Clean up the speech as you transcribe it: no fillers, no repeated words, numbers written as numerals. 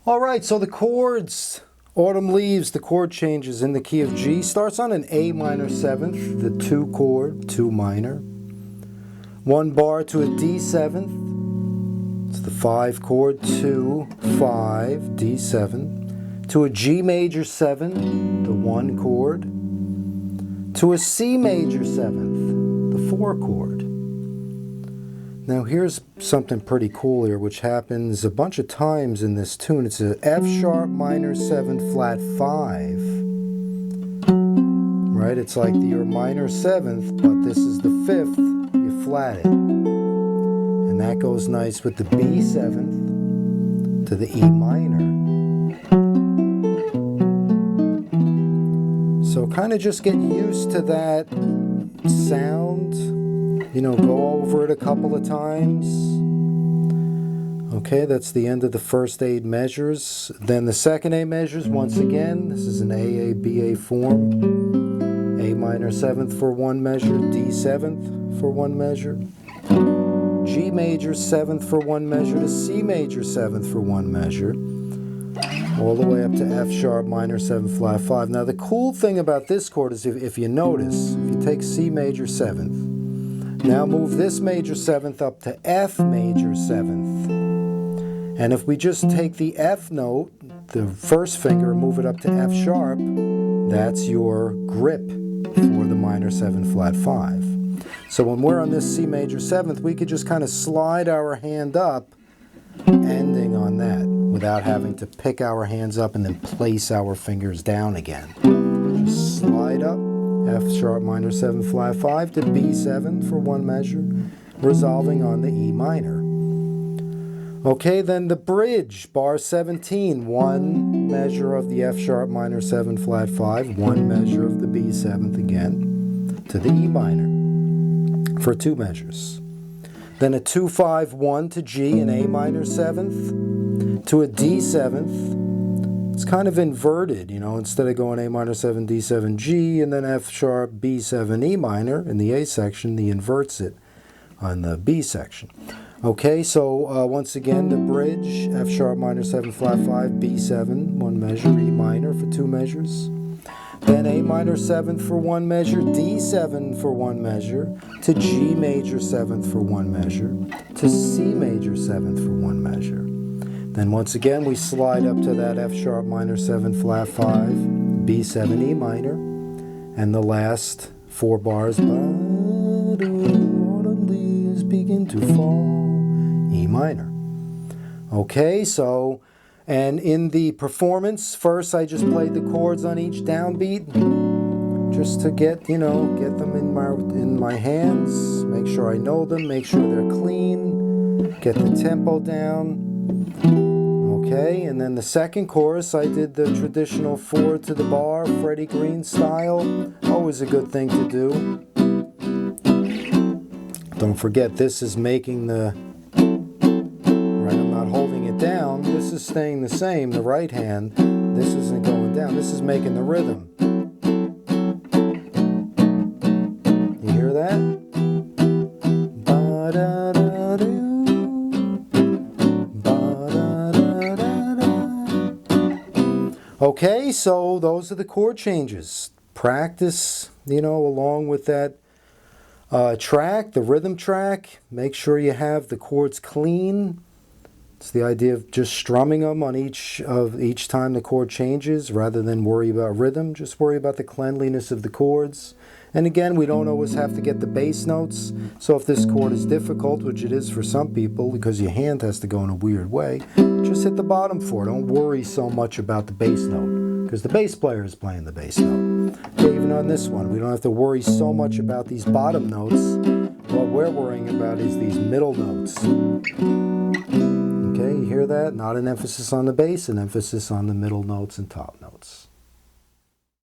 All right, so the chords, Autumn Leaves, the chord changes in the key of G, starts on an A minor 7th, the 2 chord, 2 minor. 1 bar to a D 7th, it's the 5 chord, 2, 5, D7, to a G major 7, the 1 chord, to a C major 7th, the 4 chord. Now here's something pretty cool here, which happens a bunch of times in this tune. It's a F sharp minor 7 flat 5. Right? It's like your minor 7th, but this is the 5th, you flat it. And that goes nice with the B 7th to the E minor. So kind of just get used to that sound. You know, go over it a couple of times. Okay, that's the end of the first 8 measures. Then the second 8 measures, once again, this is an AA form. A minor 7th for 1 measure, D 7th for 1 measure, G major 7th for 1 measure to C major 7th for 1 measure, all the way up to F sharp minor 7 flat 5. Now the cool thing about this chord is if you notice, if you take C major 7th, now move this major 7th up to F major 7th. And if we just take the F note, the first finger, move it up to F sharp, that's your grip for the minor 7 flat 5. So when we're on this C major 7th, we could just kind of slide our hand up, ending on that, without having to pick our hands up and then place our fingers down again. Just slide up, F sharp minor 7 flat 5 to B7 for 1 measure, resolving on the E minor. Okay, then the bridge, bar 17, 1 measure of the F sharp minor 7 flat 5, 1 measure of the B 7th again, to the E minor for 2 measures. Then a 2 5 1 to G, an A minor 7th, to a D 7th. It's kind of inverted, you know, instead of going A minor 7, D 7, G, and then F sharp, B 7, E minor in the A section, he inverts it on the B section. Okay, so once again, the bridge, F sharp minor 7 flat 5, B 7, 1 measure, E minor for 2 measures. Then A minor 7th for 1 measure, D 7 for 1 measure, to G major 7th for 1 measure, to C major 7th for 1 measure. Then once again, we slide up to that F sharp minor 7 flat 5, B7, E minor, and the last 4 bars, autumn leaves begin to fall, E minor. Okay, so, and in the performance, first I just played the chords on each downbeat, just to get, you know, get them in my hands, make sure I know them, make sure they're clean, get the tempo down. Okay, and then the second chorus, I did the traditional 4 to the bar, Freddie Green style. Always a good thing to do. Don't forget, this is making the, right, I'm not holding it down. This is staying the same, the right hand. This isn't going down. This is making the rhythm. You hear that? Okay, so those are the chord changes. Practice, you know, along with that track, the rhythm track. Make sure you have the chords clean. It's the idea of just strumming them on each time the chord changes, rather than worry about rhythm. Just worry about the cleanliness of the chords. And again, we don't always have to get the bass notes. So if this chord is difficult, which it is for some people, because your hand has to go in a weird way, just hit the bottom 4. Don't worry so much about the bass note, because the bass player is playing the bass note. Okay, even on this one, we don't have to worry so much about these bottom notes. What we're worrying about is these middle notes. Okay, you hear that? Not an emphasis on the bass, an emphasis on the middle notes and top notes.